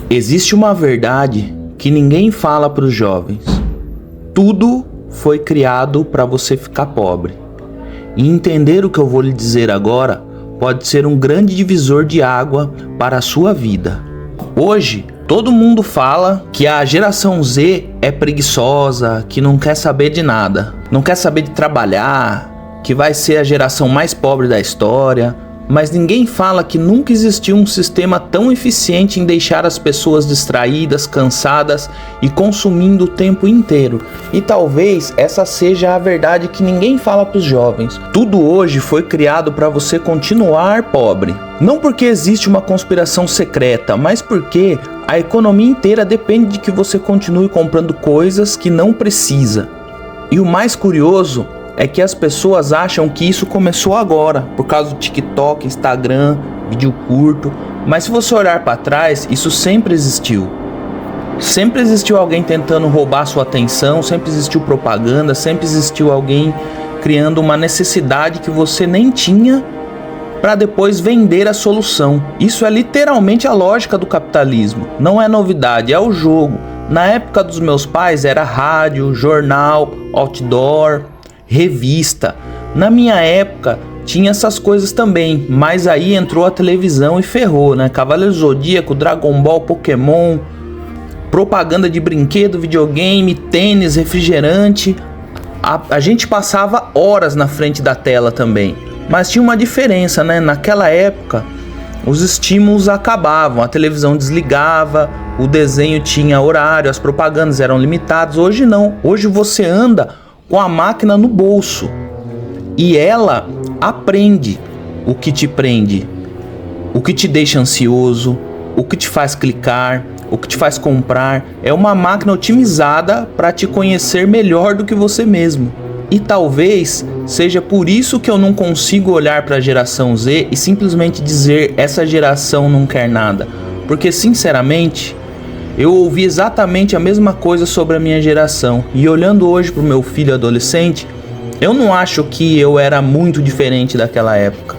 Existe uma verdade que ninguém fala para os jovens. Tudo foi criado para você ficar pobre. E entender o que eu vou lhe dizer agora pode ser um grande divisor de água para a sua vida. Hoje, todo mundo fala que a geração Z é preguiçosa, que não quer saber de nada, não quer saber de trabalhar, que vai ser a geração mais pobre da história. Mas ninguém fala que nunca existiu um sistema tão eficiente em deixar as pessoas distraídas, cansadas e consumindo o tempo inteiro. E talvez essa seja a verdade que ninguém fala para os jovens. Tudo hoje foi criado para você continuar pobre. Não porque existe uma conspiração secreta, mas porque a economia inteira depende de que você continue comprando coisas que não precisa. E o mais curioso é que as pessoas acham que isso começou agora, por causa do TikTok, Instagram, vídeo curto. Mas se você olhar para trás, isso sempre existiu. Sempre existiu alguém tentando roubar sua atenção, sempre existiu propaganda, sempre existiu alguém criando uma necessidade que você nem tinha para depois vender a solução. Isso é literalmente a lógica do capitalismo. Não é novidade, é o jogo. Na época dos meus pais era rádio, jornal, outdoor, revista. Na minha época tinha essas coisas também, mas aí entrou a televisão e ferrou, né? Cavaleiro Zodíaco, Dragon Ball, Pokémon, propaganda de brinquedo, videogame, tênis, refrigerante. A gente passava horas na frente da tela também, mas tinha uma diferença, né? Naquela época os estímulos acabavam, a televisão desligava, o desenho tinha horário, as propagandas eram limitadas. Hoje não, hoje você anda com a máquina no bolso e ela aprende o que te prende, o que te deixa ansioso, o que te faz clicar, o que te faz comprar. É uma máquina otimizada para te conhecer melhor do que você mesmo. E talvez seja por isso que eu não consigo olhar para a geração Z e simplesmente dizer essa geração não quer nada, porque sinceramente eu ouvi exatamente a mesma coisa sobre a minha geração. E olhando hoje para o meu filho adolescente, eu não acho que eu era muito diferente daquela época.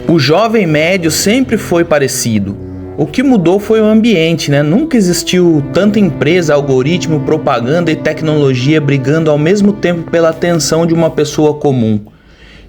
O jovem médio sempre foi parecido. O que mudou foi o ambiente, né? Nunca existiu tanta empresa, algoritmo, propaganda e tecnologia brigando ao mesmo tempo pela atenção de uma pessoa comum.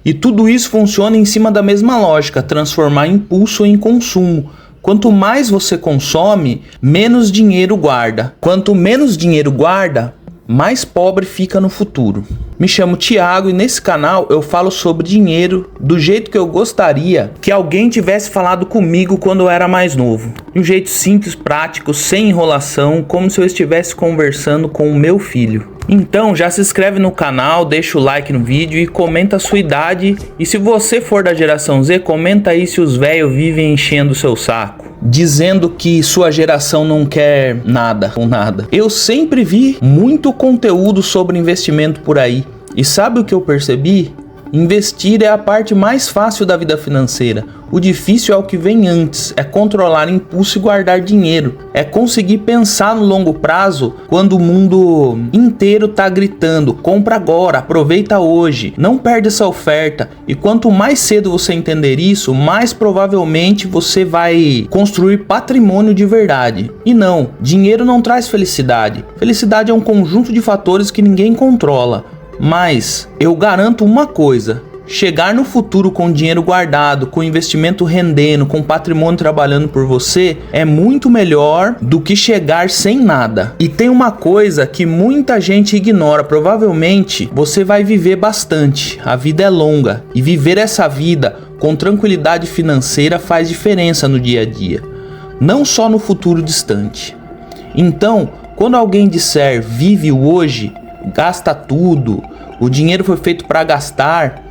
E tudo isso funciona em cima da mesma lógica, transformar impulso em consumo. Quanto mais você consome, menos dinheiro guarda. Quanto menos dinheiro guarda, mais pobre fica no futuro. Me chamo Thiago e nesse canal eu falo sobre dinheiro do jeito que eu gostaria que alguém tivesse falado comigo quando eu era mais novo. De um jeito simples, prático, sem enrolação, como se eu estivesse conversando com o meu filho. Então já se inscreve no canal, deixa o like no vídeo e comenta a sua idade. E se você for da geração Z, comenta aí se os velhos vivem enchendo o seu saco, dizendo que sua geração não quer nada com nada. Eu sempre vi muito conteúdo sobre investimento por aí. E sabe o que eu percebi? Investir é a parte mais fácil da vida financeira. O difícil é o que vem antes, é controlar impulso e guardar dinheiro. É conseguir pensar no longo prazo quando o mundo inteiro tá gritando, compra agora, aproveita hoje, não perde essa oferta. E quanto mais cedo você entender isso, mais provavelmente você vai construir patrimônio de verdade. E não, dinheiro não traz felicidade. Felicidade é um conjunto de fatores que ninguém controla. Mas eu garanto uma coisa: chegar no futuro com dinheiro guardado, com investimento rendendo, com patrimônio trabalhando por você é muito melhor do que chegar sem nada. E tem uma coisa que muita gente ignora: provavelmente você vai viver bastante, a vida é longa, e viver essa vida com tranquilidade financeira faz diferença no dia a dia, não só no futuro distante. Então, quando alguém disser vive o hoje, gasta tudo, o dinheiro foi feito para gastar,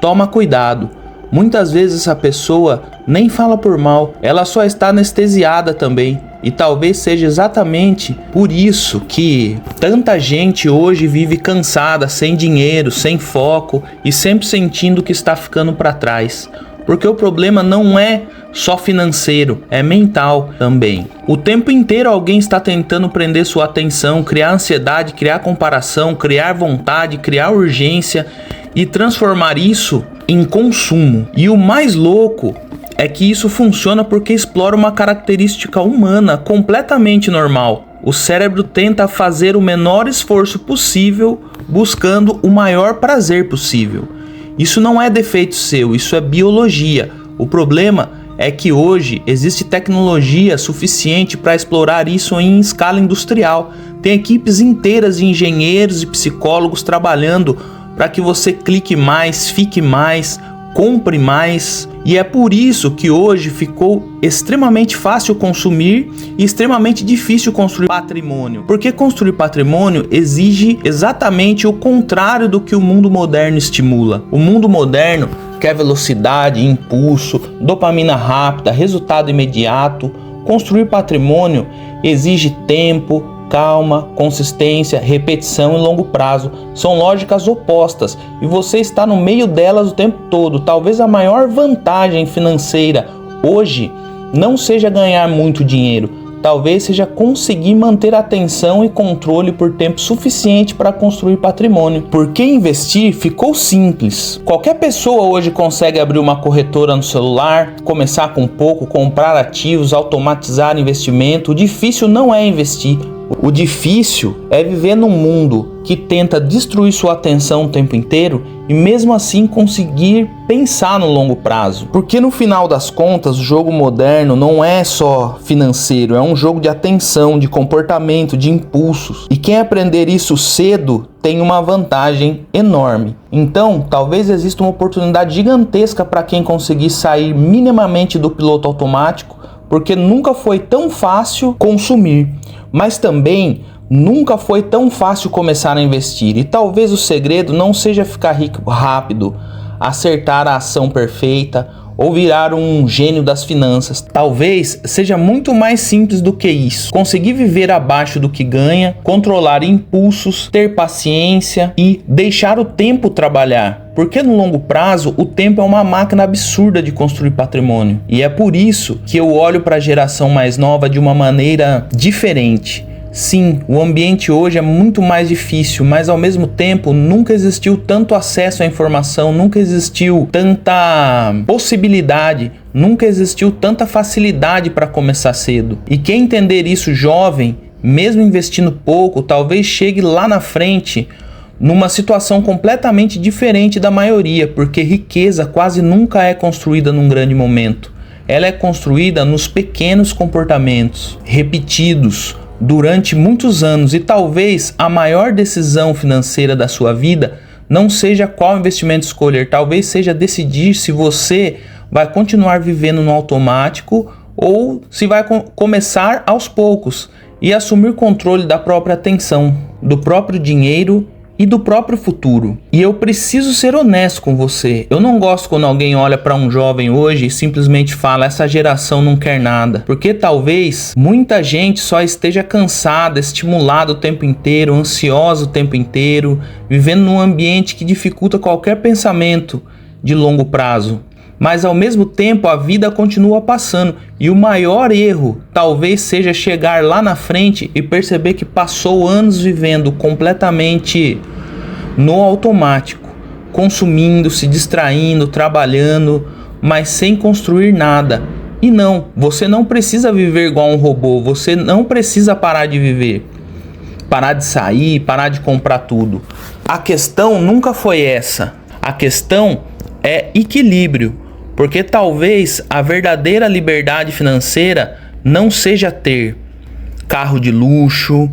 toma cuidado. Muitas vezes essa pessoa nem fala por mal, ela só está anestesiada também. E talvez seja exatamente por isso que tanta gente hoje vive cansada, sem dinheiro, sem foco e sempre sentindo que está ficando para trás. Porque o problema não é só financeiro, é mental também. O tempo inteiro alguém está tentando prender sua atenção, criar ansiedade, criar comparação, criar vontade, criar urgência e transformar isso em consumo. E o mais louco é que isso funciona porque explora uma característica humana completamente normal. O cérebro tenta fazer o menor esforço possível, buscando o maior prazer possível. Isso não é defeito seu, isso é biologia. O problema é que hoje existe tecnologia suficiente para explorar isso em escala industrial. Tem equipes inteiras de engenheiros e psicólogos trabalhando para que você clique mais, fique mais, compre mais. E é por isso que hoje ficou extremamente fácil consumir e extremamente difícil construir patrimônio. Porque construir patrimônio exige exatamente o contrário do que o mundo moderno estimula. O mundo moderno quer velocidade, impulso, dopamina rápida, resultado imediato. Construir patrimônio exige tempo, calma, consistência, repetição e longo prazo. São lógicas opostas e você está no meio delas o tempo todo. Talvez a maior vantagem financeira hoje não seja ganhar muito dinheiro, talvez seja conseguir manter atenção e controle por tempo suficiente para construir patrimônio. Porque investir ficou simples. Qualquer pessoa hoje consegue abrir uma corretora no celular, começar com pouco, comprar ativos, automatizar investimento. O difícil não é investir. O difícil é viver num mundo que tenta destruir sua atenção o tempo inteiro e mesmo assim conseguir pensar no longo prazo. Porque no final das contas, o jogo moderno não é só financeiro, é um jogo de atenção, de comportamento, de impulsos. E quem aprender isso cedo tem uma vantagem enorme. Então, talvez exista uma oportunidade gigantesca para quem conseguir sair minimamente do piloto automático, porque nunca foi tão fácil consumir. Mas também nunca foi tão fácil começar a investir. E talvez o segredo não seja ficar rico rápido, acertar a ação perfeita ou virar um gênio das finanças. Talvez seja muito mais simples do que isso. Conseguir viver abaixo do que ganha, controlar impulsos, ter paciência e deixar o tempo trabalhar. Porque no longo prazo, o tempo é uma máquina absurda de construir patrimônio. E é por isso que eu olho para a geração mais nova de uma maneira diferente. Sim, o ambiente hoje é muito mais difícil, mas ao mesmo tempo nunca existiu tanto acesso à informação, nunca existiu tanta possibilidade, nunca existiu tanta facilidade para começar cedo. E quem entender isso jovem, mesmo investindo pouco, talvez chegue lá na frente numa situação completamente diferente da maioria, porque riqueza quase nunca é construída num grande momento. Ela é construída nos pequenos comportamentos, repetidos, durante muitos anos. E talvez a maior decisão financeira da sua vida não seja qual investimento escolher, talvez seja decidir se você vai continuar vivendo no automático ou se vai começar aos poucos e assumir controle da própria atenção, do próprio dinheiro e do próprio futuro. E eu preciso ser honesto com você. Eu não gosto quando alguém olha para um jovem hoje e simplesmente fala: essa geração não quer nada. Porque talvez muita gente só esteja cansada, estimulada o tempo inteiro, ansiosa o tempo inteiro, vivendo num ambiente que dificulta qualquer pensamento de longo prazo. Mas ao mesmo tempo a vida continua passando e o maior erro talvez seja chegar lá na frente e perceber que passou anos vivendo completamente no automático, consumindo, se distraindo, trabalhando, mas sem construir nada. E não, você não precisa viver igual um robô, você não precisa parar de viver, parar de sair, parar de comprar tudo. A questão nunca foi essa, a questão é equilíbrio. Porque talvez a verdadeira liberdade financeira não seja ter carro de luxo,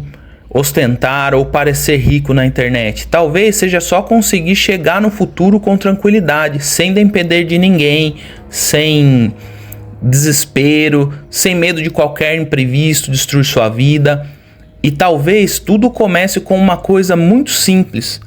ostentar ou parecer rico na internet. Talvez seja só conseguir chegar no futuro com tranquilidade, sem depender de ninguém, sem desespero, sem medo de qualquer imprevisto destruir sua vida. E talvez tudo comece com uma coisa muito simples: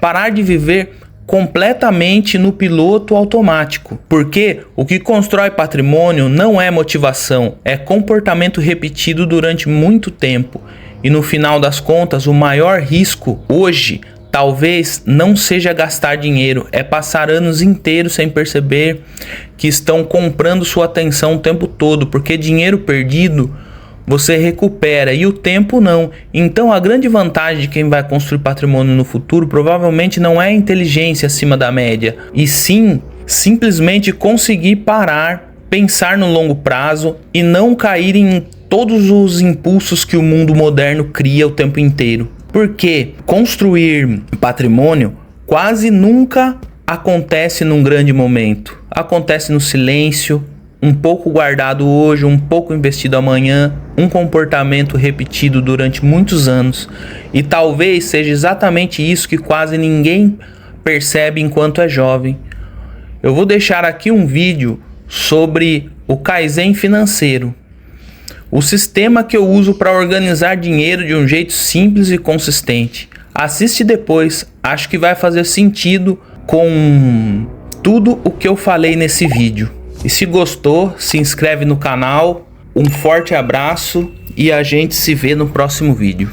parar de viver completamente no piloto automático. Porque o que constrói patrimônio não é motivação, é comportamento repetido durante muito tempo. E no final das contas, o maior risco hoje talvez não seja gastar dinheiro, é passar anos inteiros sem perceber que estão comprando sua atenção o tempo todo, porque dinheiro perdido você recupera e o tempo não. Então a grande vantagem de quem vai construir patrimônio no futuro provavelmente não é a inteligência acima da média, e sim simplesmente conseguir parar, pensar no longo prazo e não cair em todos os impulsos que o mundo moderno cria o tempo inteiro. Porque construir patrimônio quase nunca acontece num grande momento. Acontece no silêncio, um pouco guardado hoje, um pouco investido amanhã, um comportamento repetido durante muitos anos. E talvez seja exatamente isso que quase ninguém percebe enquanto é jovem. Eu vou deixar aqui um vídeo sobre o Kaizen financeiro. O sistema que eu uso para organizar dinheiro de um jeito simples e consistente. Assiste depois, acho que vai fazer sentido com tudo o que eu falei nesse vídeo. E se gostou, se inscreve no canal. Um forte abraço e a gente se vê no próximo vídeo.